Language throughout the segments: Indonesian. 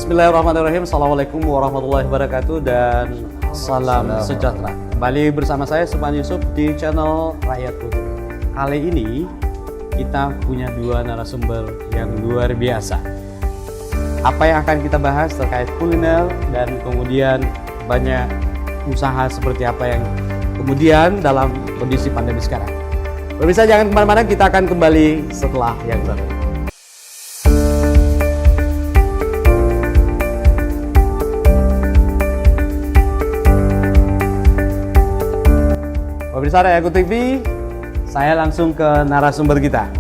Bismillahirrahmanirrahim. Assalamualaikum warahmatullahi wabarakatuh dan salam sejahtera. Kembali bersama saya Supan Yusuf di channel Rakyat Putih. Kali ini kita punya dua narasumber yang luar biasa. Apa yang akan kita bahas terkait kuliner dan kemudian banyak usaha seperti apa yang kemudian dalam kondisi pandemi sekarang. Pemirsa jangan kemana-mana, kita akan kembali setelah yang satu. Pemirsa Rakyat TV, saya langsung ke narasumber kita,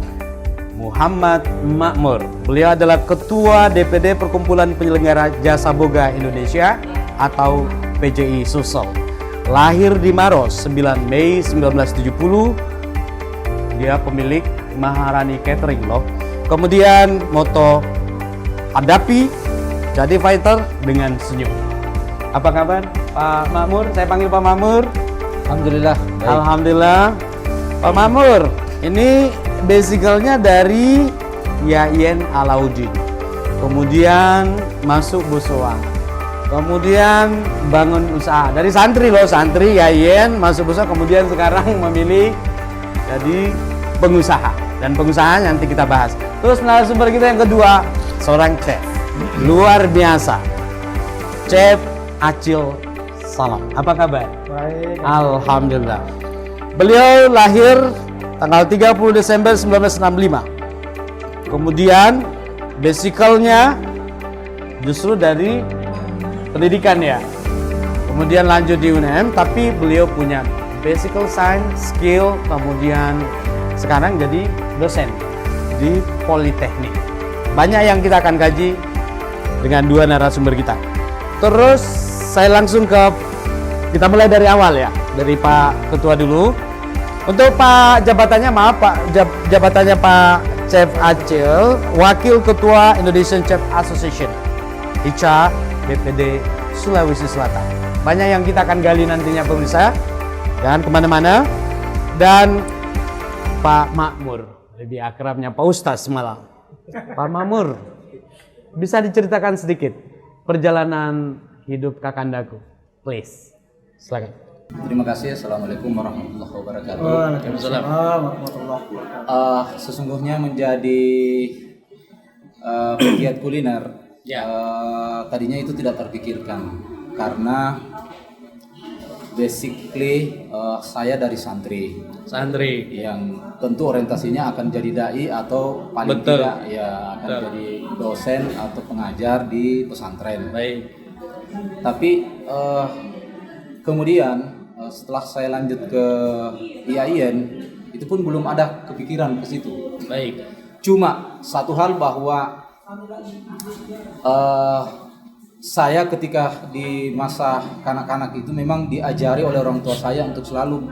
Muhammad Makmur. Beliau adalah Ketua DPD Perkumpulan Penyelenggara Jasa Boga Indonesia atau PJI Sulsel. Lahir di Maros 9 Mei 1970. Dia pemilik Maharani Catering loh. Kemudian moto hadapi, jadi fighter dengan senyum. Apa kabar Pak Makmur? Saya panggil Pak Makmur. Alhamdulillah. Baik. Alhamdulillah. Pak Makmur, ini basicalnya dari Yayen Alauddin. Kemudian masuk Bosowa. Kemudian bangun usaha. Dari santri loh, santri Yayen masuk Bosowa, kemudian sekarang memilih jadi pengusaha. Dan pengusaha nanti kita bahas. Terus narasumber kita yang kedua, seorang chef. Luar biasa. Chef Acil Salam. Apa kabar? Baik. Alhamdulillah. Beliau lahir tanggal 30 Desember 1965. Kemudian basicalnya justru dari pendidikan ya. Kemudian lanjut di UNM, tapi beliau punya basical science, skill, kemudian sekarang jadi dosen di Politeknik. Banyak yang kita akan kaji dengan dua narasumber kita. Terus saya langsung kita mulai dari awal ya, dari Pak Ketua dulu. Untuk Pak jabatannya, maaf Pak, jabatannya Pak Chef Acil, Wakil Ketua Indonesian Chef Association, ICA BPD Sulawesi Selatan. Banyak yang kita akan gali nantinya pemirsa, jangan kemana-mana. Dan Pak Makmur, lebih akrabnya Pak Ustadz malam. Pak Makmur, bisa diceritakan sedikit perjalanan hidup Kakandaku, please. Silakan. Terima kasih. Assalamualaikum warahmatullahi wabarakatuh. Waalaikumsalam warahmatullahi wabarakatuh. Sesungguhnya menjadi pegiat kuliner, tadinya itu tidak terpikirkan karena basically saya dari santri yang tentu orientasinya akan jadi dai atau paling tidak ya akan jadi dosen atau pengajar di pesantren. Baik. Tapi kemudian setelah saya lanjut ke IAIN, itu pun belum ada kepikiran ke situ. Baik. Cuma satu hal bahwa saya ketika di masa kanak-kanak itu memang diajari oleh orang tua saya untuk selalu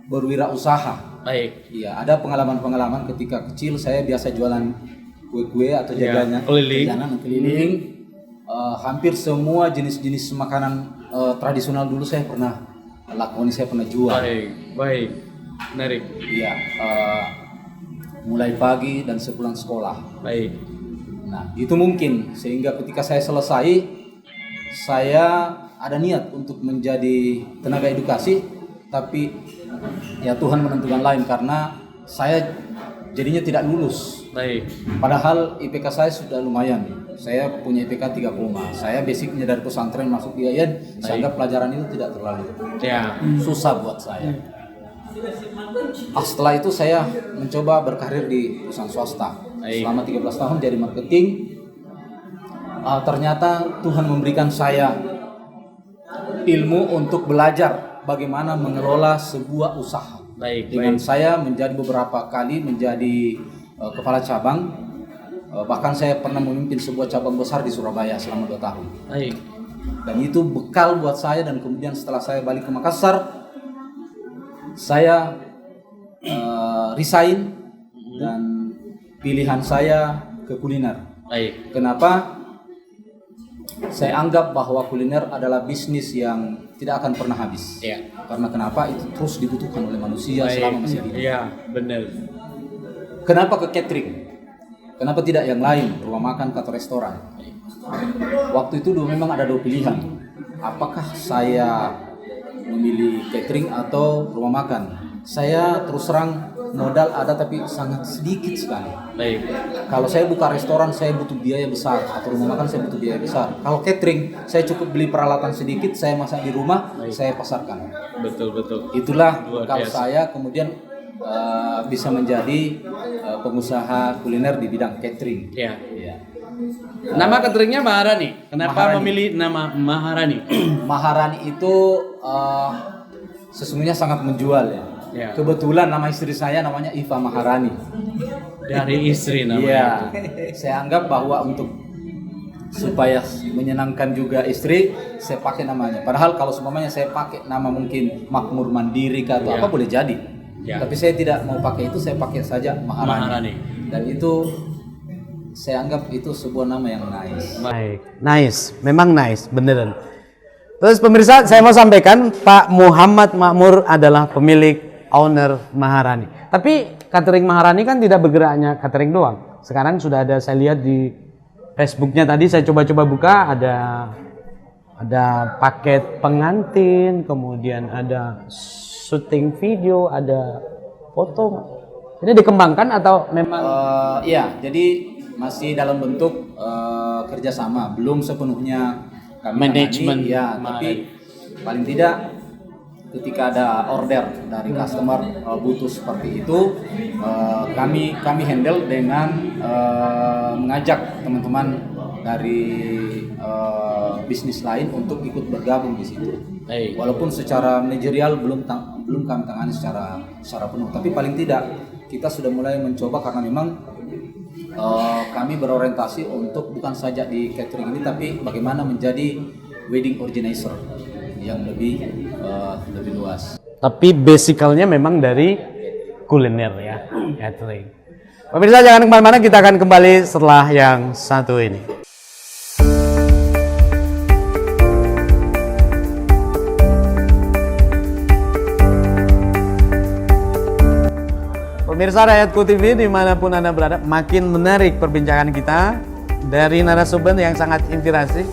berwirausaha. Baik. Iya, ada pengalaman-pengalaman ketika kecil saya biasa jualan kue-kue atau jajanan keliling. Hampir semua jenis-jenis makanan tradisional dulu saya pernah lakoni, saya pernah jual. Baik, menarik. Iya, mulai pagi dan sepulang sekolah. Baik. Nah, itu mungkin sehingga ketika saya selesai, saya ada niat untuk menjadi tenaga edukasi, tapi ya Tuhan menentukan lain karena saya jadinya tidak lulus. Baik. Padahal IPK saya sudah lumayan. Saya punya IPK 3, saya basicnya dari pesantren masuk IAIN, saya anggap pelajaran itu tidak terlalu susah buat saya. Setelah itu saya mencoba berkarir di perusahaan swasta. Selama 13 tahun jadi marketing. Ternyata Tuhan memberikan saya ilmu untuk belajar bagaimana mengelola sebuah usaha. Dengan saya menjadi beberapa kali menjadi kepala cabang. Bahkan saya pernah memimpin sebuah cabang besar di Surabaya selama 2 tahun. Baik. Dan itu bekal buat saya, dan kemudian setelah saya balik ke Makassar, saya resign dan pilihan saya ke kuliner. Baik. Kenapa? Saya anggap bahwa kuliner adalah bisnis yang tidak akan pernah habis. Iya. Karena kenapa? Itu terus dibutuhkan oleh manusia selama masih hidup. Iya, benar. Kenapa ke catering? Kenapa tidak yang lain, rumah makan atau restoran? Waktu itu memang ada dua pilihan. Apakah saya memilih catering atau rumah makan? Saya terus terang modal ada tapi sangat sedikit sekali. Baik. Kalau saya buka restoran saya butuh biaya besar, atau rumah makan saya butuh biaya besar. Kalau catering saya cukup beli peralatan sedikit, saya masak di rumah, saya pasarkan. Betul. Itulah Luar kalau biasa. saya kemudian bisa menjadi pengusaha kuliner di bidang catering. Ya. Ya. Nama cateringnya Maharani. Kenapa Maharani. memilih nama Maharani? Maharani itu sesungguhnya sangat menjual ya. Ya. Kebetulan nama istri saya namanya Iva Maharani. Dari istri Iya. namanya. Saya anggap bahwa untuk supaya menyenangkan juga istri, saya pakai namanya. Padahal kalau seumpamanya saya pakai nama mungkin Makmur Mandiri atau Ya. apa boleh jadi. Ya. Tapi saya tidak mau pakai itu, saya pakai saja Maharani. Maharani. Dan itu saya anggap itu sebuah nama yang nice. Baik, nice, memang nice, beneran. Terus pemirsa, saya mau sampaikan Pak Muhammad Makmur adalah pemilik owner Maharani. Tapi catering Maharani kan tidak bergeraknya catering doang. Sekarang sudah ada, saya lihat di Facebooknya tadi saya coba-coba buka, ada paket pengantin, kemudian ada syuting video, ada foto. Ini dikembangkan atau memang? Iya, jadi masih dalam bentuk kerjasama, belum sepenuhnya kami Manajemen tangani, ya, tapi paling tidak ketika ada order dari customer butuh seperti itu, kami handle dengan mengajak teman-teman dari bisnis lain untuk ikut bergabung di situ. Baik. Walaupun secara manajerial belum kami tangani secara penuh, tapi paling tidak kita sudah mulai mencoba karena memang kami berorientasi untuk bukan saja di catering ini, tapi bagaimana menjadi wedding organizer yang lebih luas. Tapi basicalnya memang dari kuliner ya, catering. Pemirsa jangan kemana-mana, kita akan kembali setelah yang satu ini. Pemirsa Rakyatku TV dimanapun Anda berada, makin menarik perbincangan kita dari narasumber yang sangat inspiratif.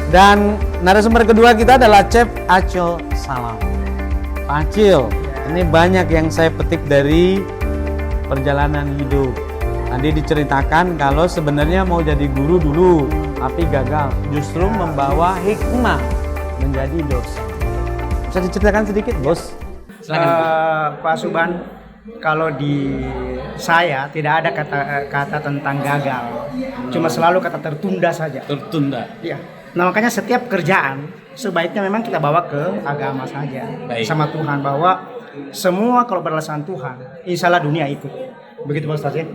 Dan narasumber kedua kita adalah Chef Acil Salam. Pak Acil, ini banyak yang saya petik dari perjalanan hidup. Tadi diceritakan kalau sebenarnya mau jadi guru dulu, tapi gagal. Justru membawa hikmah menjadi dosen. Bisa diceritakan sedikit, Bos? Pak Suban, kalau di saya tidak ada kata tentang gagal, cuma selalu kata tertunda saja. Tertunda. Ya. Nah makanya setiap kerjaan sebaiknya memang kita bawa ke agama saja. Baik. Sama Tuhan, bahwa semua kalau berdasarkan Tuhan, insya Allah dunia ikut. Begitu Pak Ustaz ya.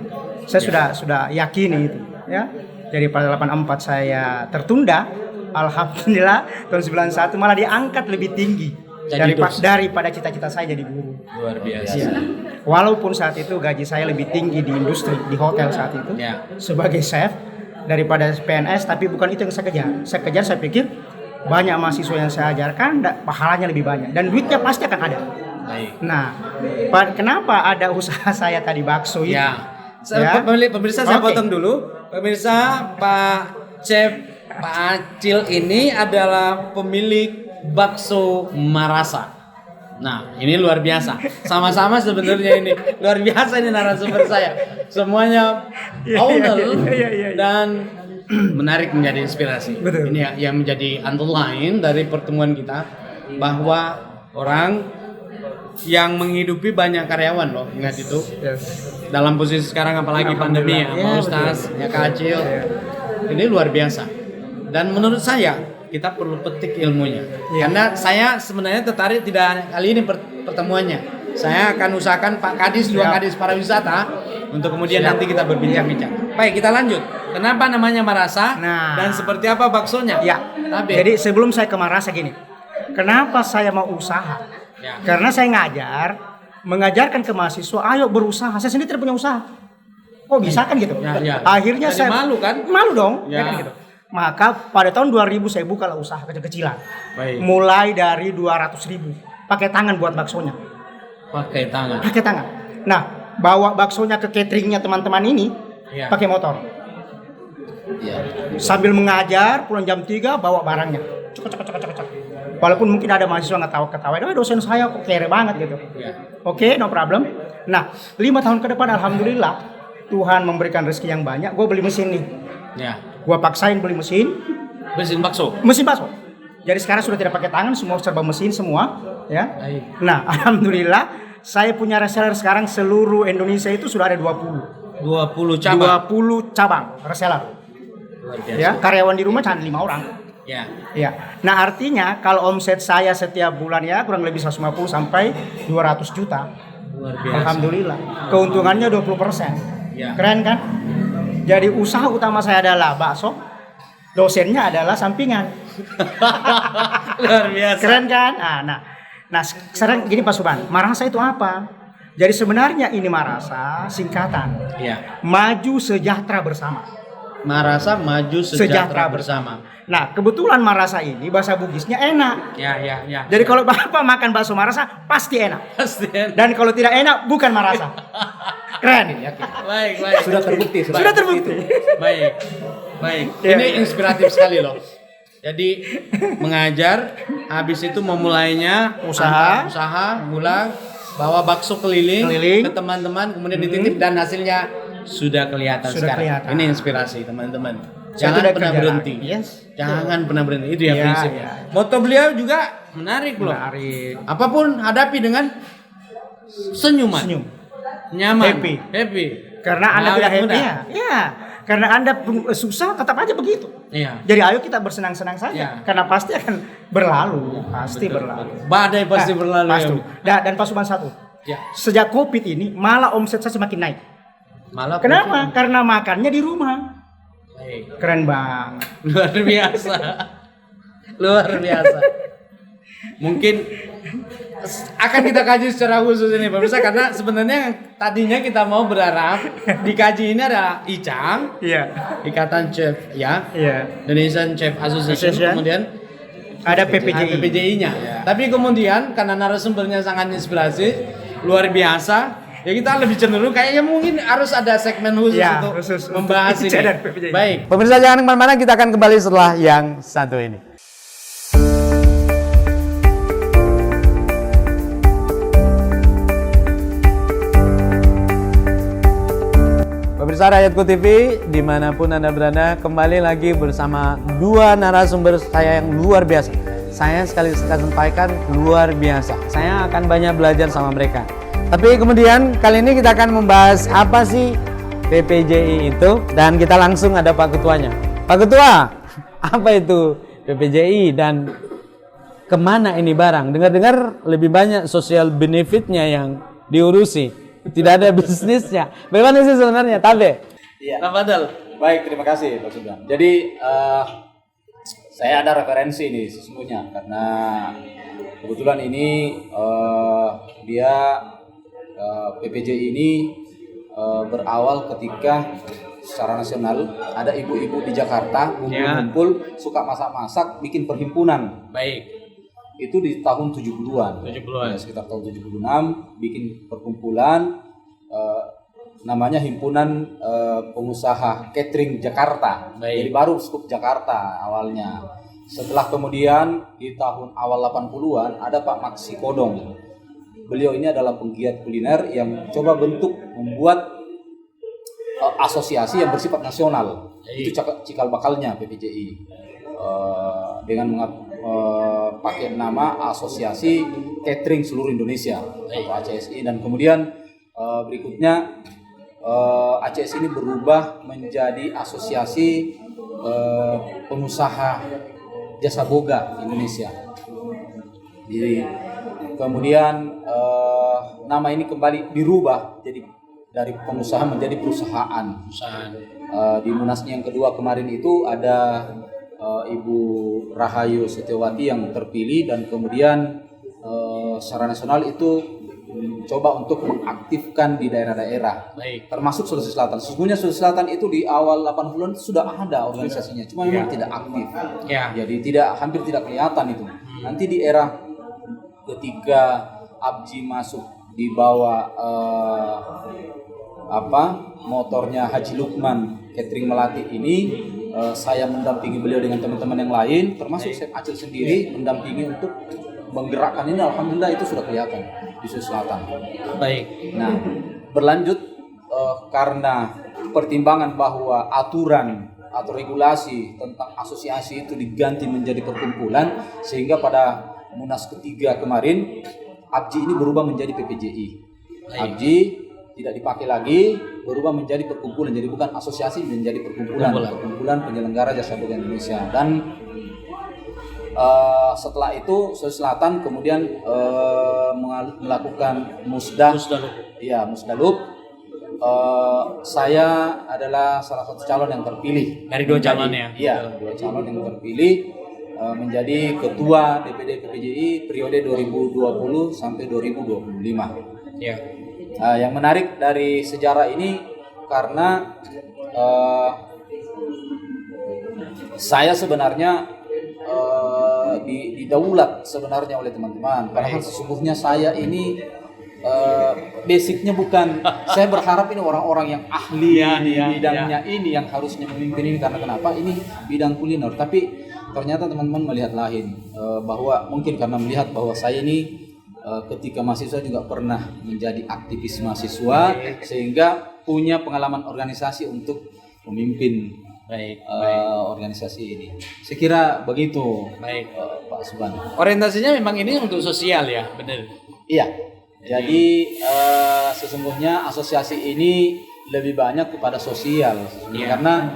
Saya sudah yakini itu ya. Jadi pada 84 saya tertunda, alhamdulillah tahun 91 malah diangkat lebih tinggi daripada cita-cita saya jadi guru. Luar biasa. Ya. Walaupun saat itu gaji saya lebih tinggi di industri, di hotel saat itu, Ya. sebagai chef daripada PNS, tapi bukan itu yang saya kejar. Saya kejar, saya pikir banyak mahasiswa yang saya ajarkan, pahalanya lebih banyak dan duitnya pasti akan ada. Baik. Nah, kenapa ada usaha saya tadi bakso itu? Ya. Ya. Pemirsa saya Oke. potong dulu. Pemirsa, Pak Chef Pak Acil ini adalah pemilik bakso Marasa. Nah, ini luar biasa. Sama-sama sebenarnya ini luar biasa ini narasumber saya. Semuanya owner Iya. dan menarik menjadi inspirasi. Betul. Ini yang menjadi underline dari pertemuan kita, bahwa orang yang menghidupi banyak karyawan loh, ingat itu. Yes. Dalam posisi sekarang apalagi pandemi ya, Pak Alhamdulillah. Ustaz, ya Kak Acil. Ini luar biasa. Dan menurut saya kita perlu petik ilmunya. Karena saya sebenarnya tertarik tidak kali ini pertemuannya. Saya akan usahakan Pak Kadis, dua Kadis pariwisata untuk kemudian nanti kita berbincang-bincang. Baik, kita lanjut. Kenapa namanya Marasa? Nah. Dan seperti apa baksonya? Ya. Tapi Jadi sebelum saya ke Marasa gini, kenapa saya mau usaha? Ya. Karena saya mengajarkan ke mahasiswa, ayo berusaha. Saya sendiri tidak punya usaha. Kok bisa kan gitu? Ya. Akhirnya Jadi saya malu kan? Malu dong. Ya. Kan gitu. Maka pada tahun 2000 saya buka lah usaha kecil-kecilan. Baik. Mulai dari 200.000. Pakai tangan buat baksonya. Pakai tangan. Pakai tangan. Nah, bawa baksonya ke cateringnya teman-teman ini. Iya. pakai motor. Iya. Sambil mengajar, pulang jam 3 bawa barangnya. Cek, cek, cek, cek, cek. Walaupun mungkin ada mahasiswa ketawa, dosen saya kok kere banget gitu. Iya. Oke, no problem. Nah, 5 tahun ke depan alhamdulillah Tuhan memberikan rezeki yang banyak. Gue beli mesin nih. Ya. Gue paksain beli mesin bakso. Jadi sekarang sudah tidak pakai tangan, semua serba mesin semua, ya. Baik. Nah, alhamdulillah saya punya reseller sekarang seluruh Indonesia itu sudah ada 20 cabang. 20 cabang reseller. Luar biasa. Ya, karyawan di rumah cuma 5 orang. Ya. Ya. Nah, artinya kalau omset saya setiap bulan ya kurang lebih 150 sampai 200 juta. Luar biasa. Alhamdulillah. Keuntungannya 20%. Ya. Keren kan? Jadi usaha utama saya adalah bakso. Dosennya adalah sampingan. Luar biasa. Keren kan? Nah, sekarang gini Pak Suban, Marasa itu apa? Jadi sebenarnya ini Marasa singkatan. Ya. Maju sejahtera bersama. Marasa maju sejahtera bersama. Nah, kebetulan Marasa ini bahasa Bugisnya enak. Ya. Jadi kalau Bapak makan bakso Marasa pasti enak. Pasti. Dan kalau tidak enak bukan Marasa. Keren. Baik. Sudah terbukti. Baik. Ya. Ini inspiratif sekali loh. Jadi mengajar, habis itu memulainya Usaha, pulang, bawa bakso keliling Keliling. ke teman-teman, kemudian dititip dan hasilnya sudah kelihatan Sudah sekarang. kelihatan. Ini inspirasi teman-teman. Saya Jangan sudah pernah kerja berhenti. lagi. Yes. Jangan pernah berhenti. Itu ya Ya, prinsip. ya. Moto beliau juga menarik loh. Menarik. Apapun hadapi dengan senyuman. Senyum. Nyaman. Happy. Karena Anda Awet tidak happy muda. ya. Karena Anda susah tetap aja begitu. Iya. Jadi ayo kita bersenang-senang saja. Ya. Karena pasti akan berlalu. Pasti berlalu. Badai pasti Nah, berlalu. Pasti. Dan Pak Suban satu. Ya. Sejak Covid ini malah omset saya semakin naik. Malah Kenapa? Karena makannya di rumah. Baik. Keren banget. Luar biasa. Luar biasa. Mungkin akan kita kaji secara khusus ini pemirsa, karena sebenarnya tadinya kita mau berharap dikaji ini ada ICAM, Iya. Ikatan Chef ya, Iya. Indonesian Chef Association, Association. kemudian Ada PPJI. PPJI-nya. Ya. Tapi kemudian karena narasumbernya sangat inspirasi, luar biasa, ya kita lebih cenderung kayaknya mungkin harus ada segmen khusus Ya, untuk khusus membahas untuk ini. dan PPJI. Baik. Pemirsa jangan kemana-mana, kita akan kembali setelah yang satu ini. Pemirsa Rakyatku TV, dimanapun Anda berada, kembali lagi bersama dua narasumber saya yang luar biasa. Saya sekali sampaikan luar biasa. Saya akan banyak belajar sama mereka. Tapi kemudian kali ini kita akan membahas apa sih PPJI itu, dan kita langsung ada Pak Ketuanya. Pak Ketua, apa itu PPJI dan kemana ini barang? Dengar-dengar lebih banyak social benefitnya yang diurusi. Tidak ada bisnisnya. Bagaimana sih sebenarnya, Tabe? Iya. Tafadhal. Baik, terima kasih Pak Sugeng. Jadi saya ada referensi nih sesungguhnya, karena kebetulan ini PPJI ini berawal ketika secara nasional ada ibu-ibu di Jakarta ngumpul-ngumpul, suka masak-masak, bikin perhimpunan. Baik. Itu di tahun 70-an. 70-an. Ya, sekitar tahun 76 bikin perkumpulan namanya Himpunan Pengusaha Catering Jakarta. Baik. Jadi baru skup Jakarta awalnya. Setelah kemudian di tahun awal 80-an ada Pak Maksi Kodong. Beliau ini adalah penggiat kuliner yang coba membuat asosiasi yang bersifat nasional. Itu cikal bakalnya PPJI. Dengan pakai nama Asosiasi Catering Seluruh Indonesia atau ACSI, dan kemudian berikutnya ACSI ini berubah menjadi Asosiasi Pengusaha Jasa Boga Indonesia. Jadi kemudian nama ini kembali dirubah jadi dari pengusaha menjadi perusahaan. Di Munasnya yang kedua kemarin itu ada Ibu Rahayu Setiawati yang terpilih, dan kemudian secara nasional itu coba untuk mengaktifkan di daerah-daerah. Baik. Termasuk Sulawesi Selatan. Sesungguhnya Sulawesi Selatan itu di awal 80-an sudah ada organisasinya, cuma memang tidak aktif. Ya. Jadi hampir tidak kelihatan itu. Nanti di era ketika Abji masuk di bawah motornya Haji Lukman Catering Melati ini, saya mendampingi beliau dengan teman-teman yang lain, termasuk Chef Acil sendiri mendampingi untuk menggerakkan ini. Alhamdulillah itu sudah kelihatan di Sulawesi Selatan. Baik. Nah, berlanjut karena pertimbangan bahwa aturan atau regulasi tentang asosiasi itu diganti menjadi perkumpulan, sehingga pada Munas ketiga kemarin APJI ini berubah menjadi PPJI. APJI tidak dipakai lagi, berubah menjadi perkumpulan, jadi bukan asosiasi menjadi perkumpulan penyelenggara jasa boga Indonesia. Dan setelah itu Sulawesi Selatan kemudian melakukan Musdalub. Saya adalah salah satu calon yang terpilih Dari dua calon ya? Iya, dua calon yang terpilih menjadi ketua DPD PPJI periode 2020 sampai 2025. Ya. Yang menarik dari sejarah ini karena saya sebenarnya didaulat sebenarnya oleh teman-teman. Padahal sesungguhnya saya ini basicnya bukan, saya berharap ini orang-orang yang ahli di bidangnya ini yang harusnya memimpin ini, karena kenapa ini bidang kuliner. Tapi ternyata teman-teman melihat lain, bahwa mungkin karena melihat bahwa saya ini ketika mahasiswa juga pernah menjadi aktivis mahasiswa, sehingga punya pengalaman organisasi untuk memimpin organisasi ini. Saya kira begitu. Pak Subhan. Orientasinya memang ini untuk sosial ya, benar? Iya. Jadi sesungguhnya asosiasi ini lebih banyak kepada sosial, karena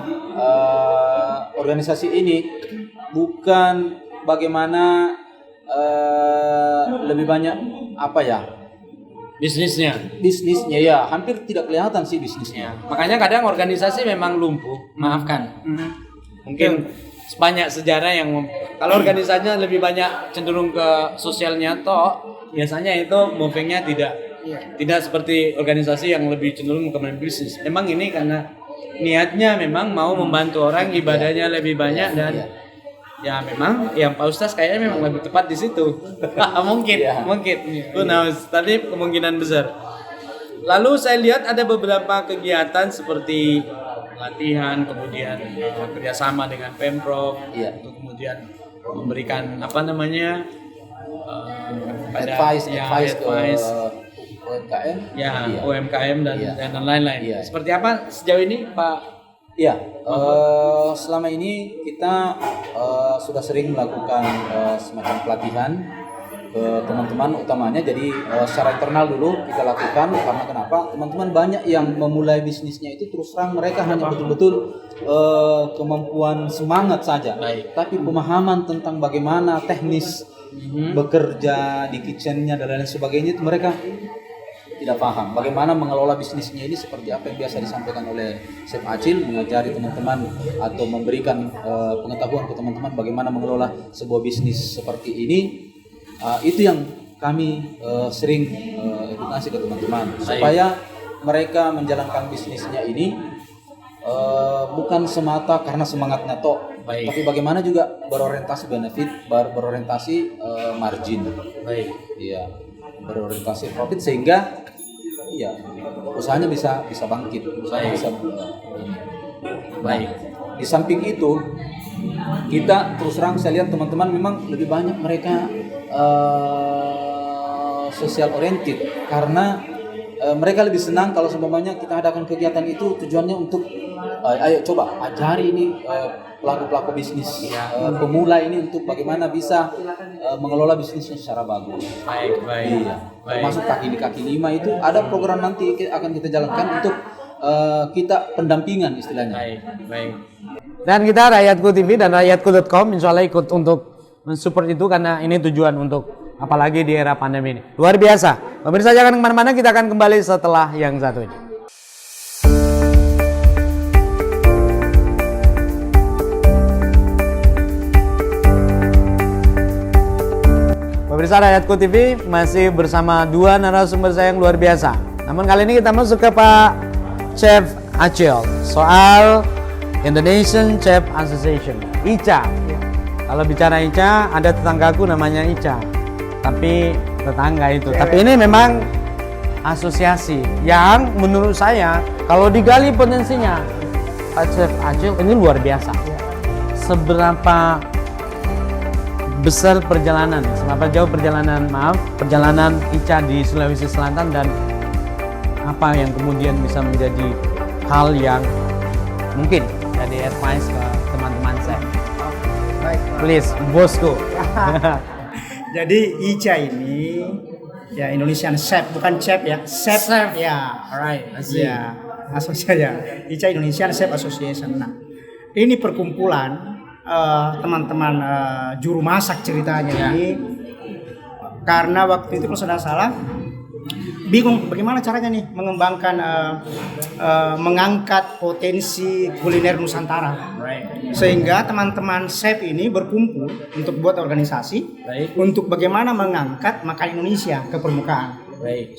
organisasi ini bukan bagaimana lebih banyak bisnisnya ya, hampir tidak kelihatan sih bisnisnya. Makanya kadang organisasi memang lumpuh, maafkan. Mungkin banyak sejarah yang kalau organisasinya lebih banyak cenderung ke sosialnya toh, biasanya itu movingnya tidak seperti organisasi yang lebih cenderung ke bisnis. Memang ini karena niatnya memang mau membantu orang, ibadahnya lebih banyak, dan ya memang yang Pak Ustaz kayaknya memang lebih tepat di situ. mungkin who knows, tapi kemungkinan besar. Lalu saya lihat ada beberapa kegiatan seperti latihan, kemudian kerjasama dengan Pemprov, untuk kemudian memberikan advice ke UMKM, UMKM dan lain-lain. Seperti apa sejauh ini, Pak? Selama ini kita sudah sering melakukan semacam pelatihan ke teman-teman, utamanya jadi secara internal dulu kita lakukan. Karena kenapa? Teman-teman banyak yang memulai bisnisnya itu terus terang mereka hanya betul-betul kemampuan semangat saja, tapi pemahaman tentang bagaimana teknis bekerja di kitchennya dan lain sebagainya itu mereka tidak paham. Bagaimana mengelola bisnisnya ini seperti apa yang biasa disampaikan oleh Chef Acil, mengajari teman-teman atau memberikan pengetahuan ke teman-teman bagaimana mengelola sebuah bisnis seperti ini. Itu yang kami sering edukasi ke teman-teman supaya mereka menjalankan bisnisnya ini bukan semata karena semangatnya toh, tapi bagaimana juga berorientasi benefit, berorientasi margin, berorientasi profit, sehingga usahanya bisa bangkit, Di samping itu kita terus terang saya lihat teman-teman memang lebih banyak mereka social oriented, karena mereka lebih senang kalau seumpamanya kita adakan kegiatan itu tujuannya untuk ayo coba ajari ini pelaku-pelaku bisnis pemula ini untuk bagaimana bisa mengelola bisnisnya secara bagus. Termasuk kaki 5 itu ada program nanti akan kita jalankan untuk kita pendampingan istilahnya. Dan kita Rakyatku TV dan Rakyatku.com insya Allah ikut untuk mensupport itu, karena ini tujuan untuk apalagi di era pandemi ini. Luar biasa. Pemirsa jangan kemana-mana, kita akan kembali setelah yang satu ini. Pemirsa Rakyatku TV masih bersama dua narasumber saya yang luar biasa. Namun kali ini kita masuk ke Pak Chef Acil soal Indonesian Chef Association, ICA. Kalau bicara ICA, ada tetanggaku namanya Ica, tapi tetangga itu. Tapi ini memang asosiasi yang menurut saya kalau digali potensinya Pak Chef Acil ini luar biasa. Seberapa besar perjalanan, seberapa jauh perjalanan Ica di Sulawesi Selatan dan apa yang kemudian bisa menjadi hal yang mungkin jadi advice ke teman-teman saya. Baik. Please, bosku. Jadi Ica ini ya Indonesian Chef, bukan chef ya, chef. Ya, Alright, ya, asosiasi ya. Ica Indonesian Chef Association. Nah, ini perkumpulan teman-teman juru masak ceritanya ini, karena waktu itu kalau tidak salah bingung bagaimana caranya nih mengembangkan mengangkat potensi kuliner Nusantara. Sehingga teman-teman chef ini berkumpul untuk buat organisasi untuk bagaimana mengangkat makanan Indonesia ke permukaan.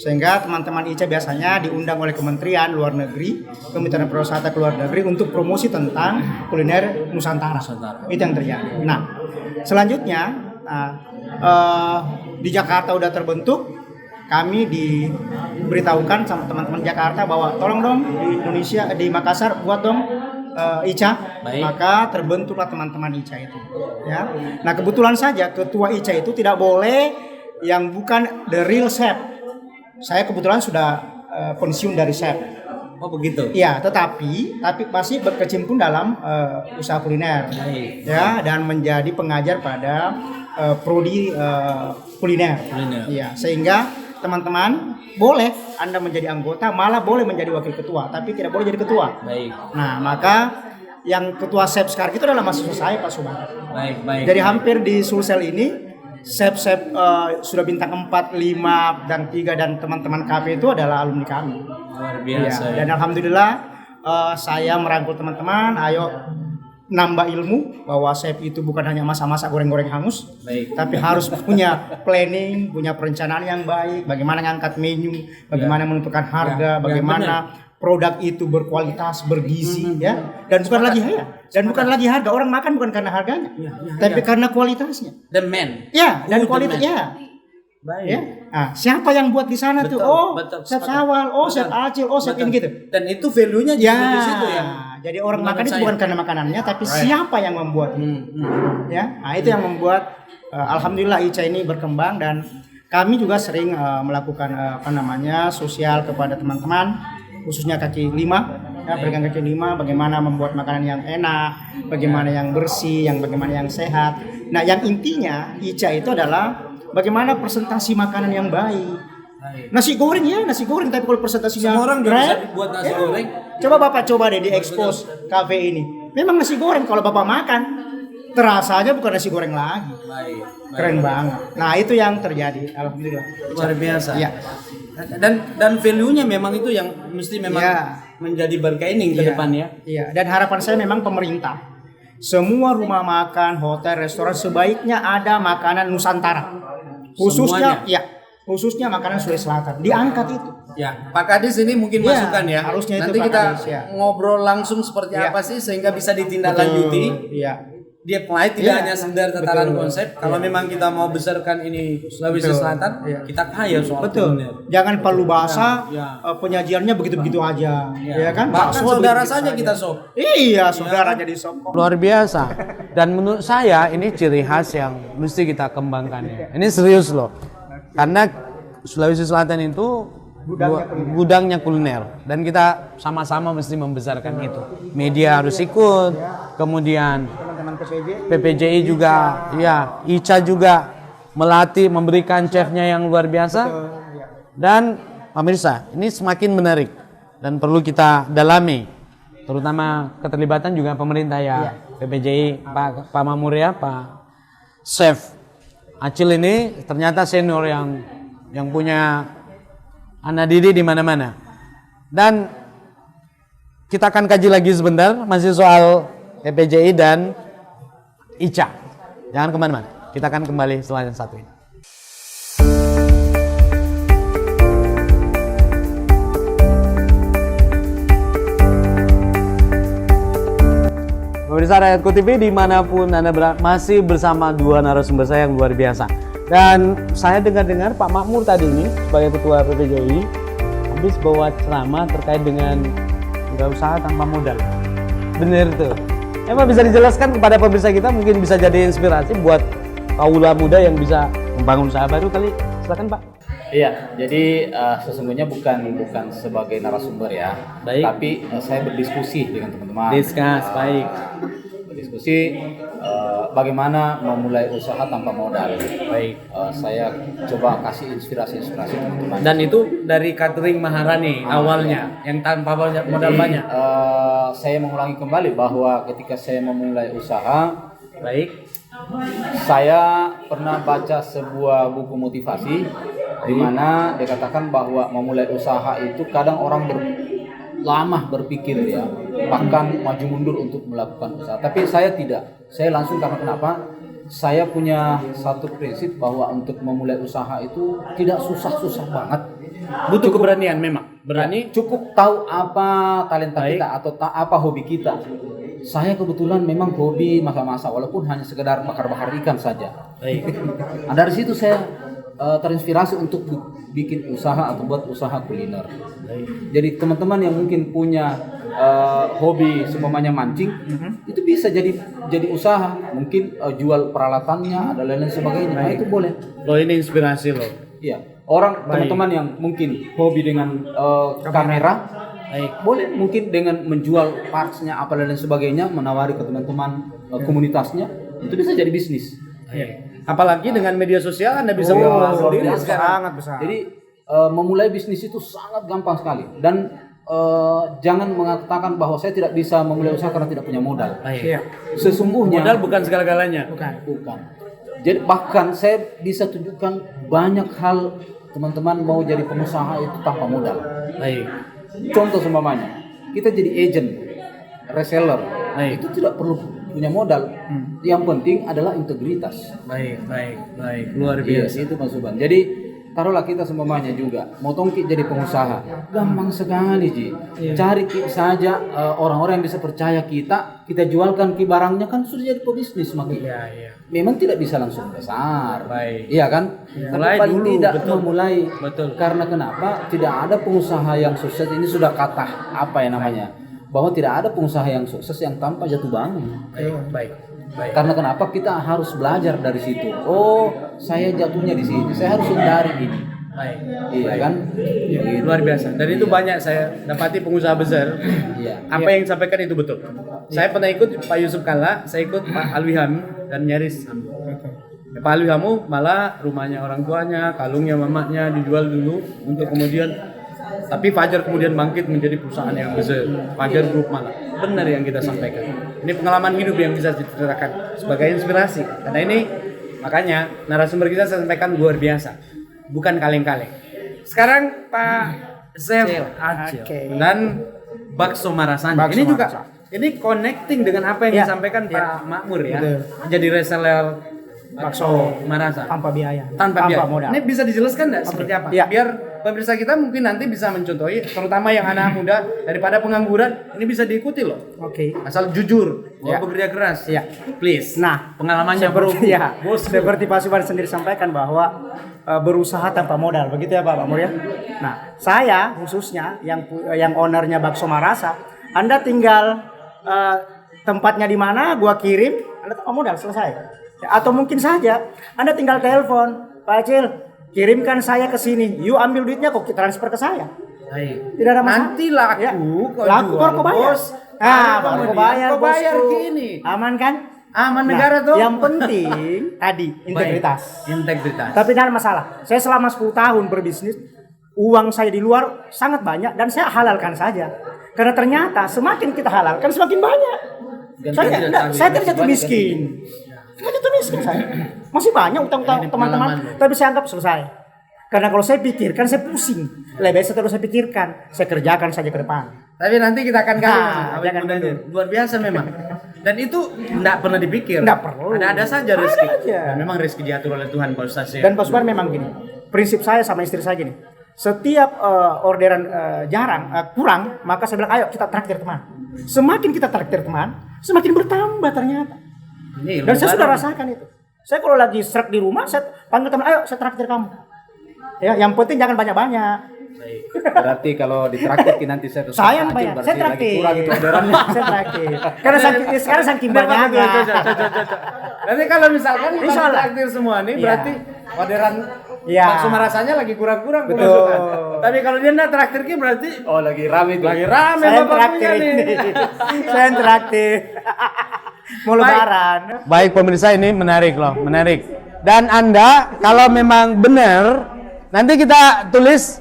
Sehingga teman-teman Ica biasanya diundang oleh Kementerian Luar Negeri, Kementerian Pariwisata ke luar negeri untuk promosi tentang kuliner Nusantara. Itu yang terjadi. Nah, selanjutnya di Jakarta udah terbentuk, kami diberitahukan sama teman-teman Jakarta bahwa tolong dong di Indonesia, di Makassar buat dong Ica. Maka terbentuklah teman-teman Ica itu. Ya. Nah, kebetulan saja ketua Ica itu tidak boleh yang bukan the real chef. Saya kebetulan sudah pensiun dari chef. Oh begitu. Iya, tetapi masih berkecimpung dalam usaha kuliner. Ya, dan menjadi pengajar pada prodi kuliner. Iya, sehingga teman-teman boleh Anda menjadi anggota, malah boleh menjadi wakil ketua, tapi tidak boleh jadi ketua. Nah, maka yang ketua chef sekarang itu adalah mahasiswa saya, Pak Subhan. Jadi hampir di Sulsel ini chef-chef sudah bintang 4, 5, dan 3 dan teman-teman KP itu adalah alumni kami. Luar biasa. Ya, dan alhamdulillah saya merangkul teman-teman, ayo nambah ilmu bahwa chef itu bukan hanya masak-masak goreng-goreng hangus, tapi harus punya planning, punya perencanaan yang baik, bagaimana ngangkat menu, bagaimana menentukan harga, bagaimana produk itu berkualitas, bergizi, ya, dan bukan lagi harga. Orang makan bukan karena harganya, tapi karena kualitasnya. The man. Ya, dan kualitasnya. Ya. Nah, siapa yang buat di sana tuh? Oh, Chef Sawal, oh Chef Acil, oh Chef ini gitu. Dan itu value-nya justru di situ ya. Jadi orang makan itu bukan karena makanannya, tapi siapa yang membuat. Ya, nah itu yang membuat alhamdulillah Ica ini berkembang, dan kami juga sering melakukan sosial kepada teman-teman, khususnya kaki lima, ya, pedagang kaki lima, bagaimana membuat makanan yang enak, bagaimana yang bersih, bagaimana yang sehat. Nah, yang intinya Ica itu adalah bagaimana presentasi makanan yang baik. Nasi goreng ya, nasi goreng, tapi kalau presentasinya semua orang bisa buat nasi goreng. Coba deh di expose kafe ini. Memang nasi goreng kalau Bapak makan terasa aja bukan nasi goreng lagi. Keren banget. Nah, itu yang terjadi, alhamdulillah. Luar biasa. Ya. Dan value-nya memang itu yang mesti memang menjadi bargaining ke depan ya. Iya, dan harapan saya memang pemerintah, semua rumah makan, hotel, restoran sebaiknya ada makanan Nusantara. Khususnya makanan Sulawesi Selatan. Diangkat itu. Ya, Pak Kadis ini mungkin masukan ya. Harusnya itu nanti Pak kita Kadis, ya. ngobrol langsung seperti apa sih sehingga bisa ditindaklanjuti. Iya. Dia mulai tidak hanya sekedar tataran konsep. Kalau memang kita mau besarkan ini Sulawesi Selatan, kita kaya soal kuliner. Jangan palu basah, penyajiannya begitu-begitu aja, ya kan? Bahkan saudara saja kita sop. Iya, saudara jadi sop. Luar biasa. Dan menurut saya ini ciri khas yang mesti kita kembangkan ya. Ini serius loh. Karena Sulawesi Selatan itu gudangnya kuliner, dan kita sama-sama mesti membesarkan itu. Media harus ikut, kemudian PPJI juga, ya, Ica juga melatih, memberikan chefnya yang luar biasa. Dan pemirsa, ini semakin menarik dan perlu kita dalami, terutama keterlibatan juga pemerintah ya, PPJI, Pak Mamur ya, Pak Chef Acil ini ternyata senior yang punya anak didik di mana-mana. Dan kita akan kaji lagi sebentar masih soal PPJI dan Ica. Jangan kemana-mana. Kita akan kembali setelah yang satu ini. Pemirsa Rakyatku TV dimanapun Anda berada, masih bersama dua narasumber saya yang luar biasa. Dan saya dengar-dengar Pak Makmur tadi ini sebagai ketua PPJI habis bawa ceramah terkait dengan wirausaha tanpa modal. Bener tuh. Emang bisa dijelaskan kepada pemirsa kita, mungkin bisa jadi inspirasi buat kaula muda yang bisa membangun usaha baru kali. Silakan Pak. Iya, jadi sesungguhnya bukan sebagai narasumber ya, Baik. tapi saya berdiskusi dengan teman-teman. Discuss, baik. Berdiskusi bagaimana memulai usaha tanpa modal. Baik. Saya coba kasih inspirasi teman-teman. Dan itu dari catering Maharani awalnya, yang tanpa modal banyak. Saya mengulangi kembali bahwa ketika saya memulai usaha, Baik. saya pernah baca sebuah buku motivasi di mana dikatakan bahwa memulai usaha itu kadang orang lama berpikir ya, bahkan maju mundur untuk melakukan usaha. Tapi saya tidak. Saya langsung, karena kenapa? Saya punya satu prinsip bahwa untuk memulai usaha itu tidak susah-susah banget. Butuh keberanian memang. Berani. Cukup tahu apa talenta kita atau apa hobi kita. Saya kebetulan memang hobi masak-masak, walaupun hanya sekedar bakar-bakar ikan saja. Baik. Nah, dari situ saya terinspirasi untuk bikin usaha atau buat usaha kuliner. Jadi teman-teman yang mungkin punya hobi seumpamanya mancing, itu bisa jadi usaha. Mungkin jual peralatannya, ada lain-lain sebagainya. Nah, itu boleh. Loh, ini inspirasi loh. Iya. Teman-teman yang mungkin hobi dengan kamera, boleh mungkin dengan menjual partsnya apa dan lain sebagainya, menawari ke teman-teman komunitasnya, itu bisa jadi bisnis. Apalagi dengan media sosial Anda bisa mengelola sendiri sekarang. Sangat besar. Jadi memulai bisnis itu sangat gampang sekali, dan jangan mengatakan bahwa saya tidak bisa memulai usaha karena tidak punya modal. Iya. Sesungguhnya Modal bukan segala-galanya. bukan. Jadi bahkan saya bisa tunjukkan banyak hal teman-teman mau jadi pengusaha itu tanpa modal. Baik. Contoh seumpamanya, kita jadi agent, reseller, Baik. itu tidak perlu punya modal. Yang penting adalah integritas. Baik. Luar Iya, biasa. itu Mas Suban. Jadi taruhlah kita semuanya juga mau tongki jadi pengusaha, gampang sekali Ji. Cari saja orang-orang yang bisa percaya kita jualkan barangnya, kan sudah jadi pebisnis makin. Iya. Memang tidak bisa langsung besar, Baik. iya kan? Tapi Mulai paling dulu, tidak betul. memulai. Betul. Karena kenapa? Tidak ada pengusaha yang sukses, ini sudah kata apa ya namanya? Bahwa tidak ada pengusaha yang sukses yang tanpa jatuh bangun. Baik. Karena kenapa? Kita harus belajar dari situ. Oh, saya jatuhnya di sini, saya harus hindari ini. Baik. Iya kan? Gitu. Luar biasa. Dan itu banyak saya dapati pengusaha besar. Iya. Apa yang disampaikan itu betul. Saya pernah ikut Pak Yusuf Kalla, saya ikut Pak Alwiham dan nyaris. Pak Alwihamu malah rumahnya orang tuanya, kalungnya mamanya dijual dulu untuk kemudian, tapi Fajar kemudian bangkit menjadi perusahaan yang besar. Fajar Group malah. Benar yang kita sampaikan. Ini pengalaman hidup yang bisa diceritakan sebagai inspirasi. Karena ini makanya narasumber kita saya sampaikan luar biasa. Bukan kaleng-kaleng. Sekarang Pak Chef Acil dan Bakso Marasani. Ini juga ini connecting dengan apa yang disampaikan Pak Makmur ya. Jadi reseller bakso Marasa Tanpa biaya. tanpa biaya. modal. Ini bisa dijelaskan nggak seperti apa? Iya. Biar pemirsa kita mungkin nanti bisa mencontohi, terutama yang anak muda daripada pengangguran, ini bisa diikuti loh. Oke. Asal jujur, mau Iya. bekerja keras. Iya. Please. Nah, Pengalamannya seperti Pak Suban sendiri sampaikan bahwa berusaha tanpa modal, begitu ya Pak Makmur ya. Nah, saya khususnya yang ownernya Bakso Marasa, Anda tinggal tempatnya di mana, gua kirim, Anda tanpa modal, selesai. Atau mungkin saja Anda tinggal telepon, Pak Acil, kirimkan saya ke sini, you ambil duitnya kok transfer ke saya. Baik. Tidak ada masalah. Nanti laku, Ya. kau Laku jual, baru kau bayar. bos. Baru kau bayar, ke bosku. ini. Aman kan? Aman Nah, negara tuh. Yang penting tadi integritas. Baik. Integritas. Tapi jangan masalah. Saya selama 10 tahun berbisnis, uang saya di luar sangat banyak dan saya halalkan saja. Karena ternyata semakin kita halalkan semakin banyak. Dan Saya tidak jatuh miskin. Tidak jatuh miskin saya. Masih banyak utang-utang Ini teman-teman, pengalaman. tapi saya anggap selesai. Karena kalau saya pikirkan, saya pusing. Lebih baik terus saya pikirkan, saya kerjakan saja ke depan. Tapi nanti kita akan Nah, apa jangan yang mudah dulu. itu. Luar biasa memang. Dan itu tidak pernah dipikir. Nggak perlu. Ada saja rezeki. Ada aja. Dan memang rezeki diatur oleh Tuhan Pak Ustaz ya. Dan Pak Subar memang gini, prinsip saya sama istri saya gini, setiap orderan kurang, maka saya bilang ayo kita traktir teman. Semakin kita traktir teman, semakin bertambah ternyata. Ini Dan saya ilmu sudah baru. rasakan itu. Saya kalau lagi serak di rumah, saya panggil teman, ayo saya traktir kamu. Ya, yang penting jangan banyak-banyak. Berarti kalau ditraktir nanti saya terus Saya yang kecil, bayar, berarti saya lagi traktir. kurang itu orderannya. Saya traktir. Karena sekarang saking banyaknya. Nanti kalau misalkan Insya kita Allah. traktir semua nih, Iya. berarti orderan Iya. bakso rasanya lagi kurang-kurang Betul. pemasukan. Tapi kalau dia nggak traktirnya berarti Oh, lagi rame tuh. lagi rame Saya yang bapak traktir punya nih. ini. Saya yang traktir. Mau lebaran. Baik pemirsa, ini menarik loh, menarik. Dan Anda kalau memang benar, nanti kita tulis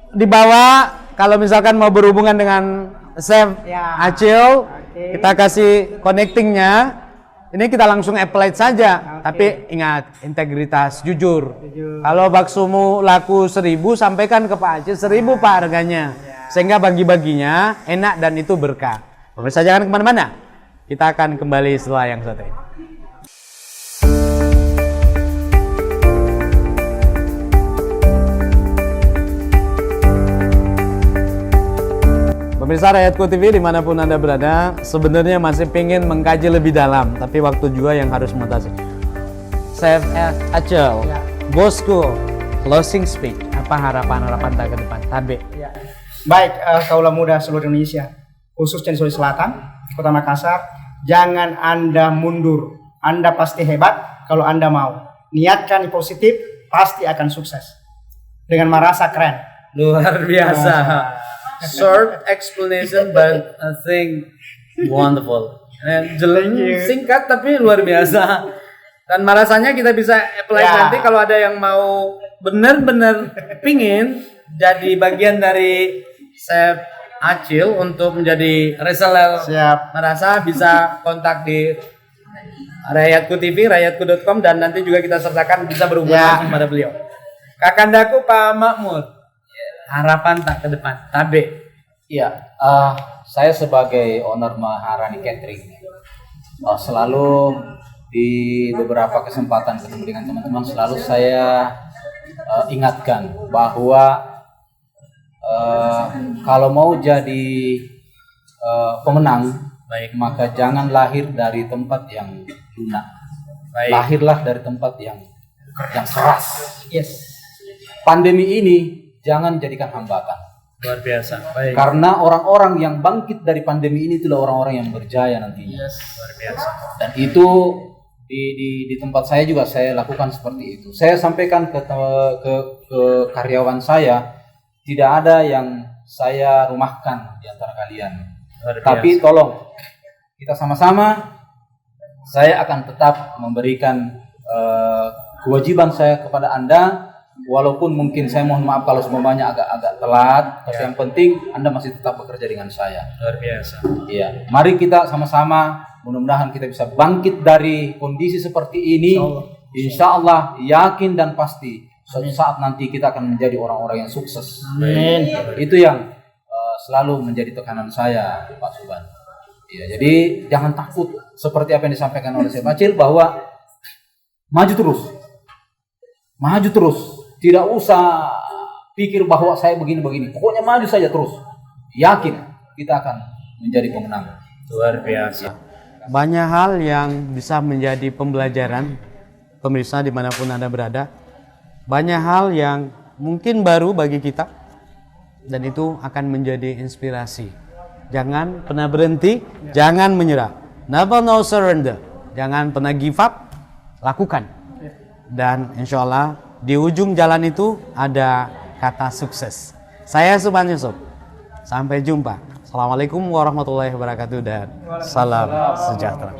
di bawah kalau misalkan mau berhubungan dengan Chef Ya. Acil, Oke. kita kasih connectingnya. Ini kita langsung apply saja. Oke. Tapi ingat, integritas, jujur. Jujur. Kalau baksomu laku 1.000, sampaikan ke Pak Acil 1.000 Pak harganya. Sehingga bagi-baginya enak dan itu berkah. Pemirsa jangan kemana-mana. Kita akan kembali setelah yang satu ini. Pemirsa Rakyatku TV dimanapun Anda berada, sebenarnya masih pengen mengkaji lebih dalam, tapi waktu juga yang harus membatasi. Chef Acil, Ya. bosku, closing speech, apa harapan-harapan tak ke depan? Tabe. Ya. Baik, kaulah muda seluruh Indonesia, khususnya di Sulawesi Selatan, Kota Makassar, jangan Anda mundur. Anda pasti hebat kalau Anda mau. Niatkan yang positif, pasti akan sukses. Dengan merasa keren. Luar biasa. Short explanation but I think wonderful. Singkat tapi luar biasa. Dan rasanya kita bisa apply Ya. nanti kalau ada yang mau benar-benar pingin jadi bagian dari Chef Acil untuk menjadi reseller Siap. merasa, bisa kontak di Rakyatku TV, rakyatku.com, dan nanti juga kita sertakan bisa berhubungan Ya. langsung pada beliau. Kakandaku Pak Makmur, harapan tak ke depan, Tabe. Iya, saya sebagai owner Maharani Catering selalu di beberapa kesempatan ketemu dengan teman-teman selalu saya ingatkan bahwa kalau mau jadi pemenang, Baik. maka jangan lahir dari tempat yang lunak. Baik. Lahirlah dari tempat yang keras. Yes. Pandemi ini jangan jadikan hambatan. Luar biasa. Baik. Karena orang-orang yang bangkit dari pandemi ini itulah orang-orang yang berjaya nantinya. Luar biasa. Dan itu di tempat saya juga saya lakukan seperti itu. Saya sampaikan ke karyawan saya, tidak ada yang saya rumahkan di antara kalian. Luar biasa. Tapi tolong kita sama-sama, saya akan tetap memberikan kewajiban saya kepada Anda. Walaupun mungkin saya mohon maaf kalau semuanya agak telat, tapi yang penting Anda masih tetap bekerja dengan saya. Luar biasa. Iya, mari kita sama-sama, mudah-mudahan kita bisa bangkit dari kondisi seperti ini. Insya Allah, yakin dan pasti suatu saat nanti kita akan menjadi orang-orang yang sukses. Amin. Itu yang selalu menjadi tekanan saya, Pak Suban. Ya, jadi jangan takut seperti apa yang disampaikan oleh Chef Acil bahwa maju terus. Tidak usah pikir bahwa saya begini-begini. Pokoknya maju saja terus. Yakin kita akan menjadi pemenang. Luar biasa. Banyak hal yang bisa menjadi pembelajaran pemirsa dimanapun Anda berada. Banyak hal yang mungkin baru bagi kita dan itu akan menjadi inspirasi. Jangan pernah berhenti, jangan menyerah. Never no surrender. Jangan pernah give up, lakukan. Dan insya Allah di ujung jalan itu ada kata sukses. Saya Suban Yusuf. Sampai jumpa. Assalamualaikum warahmatullahi wabarakatuh dan salam sejahtera.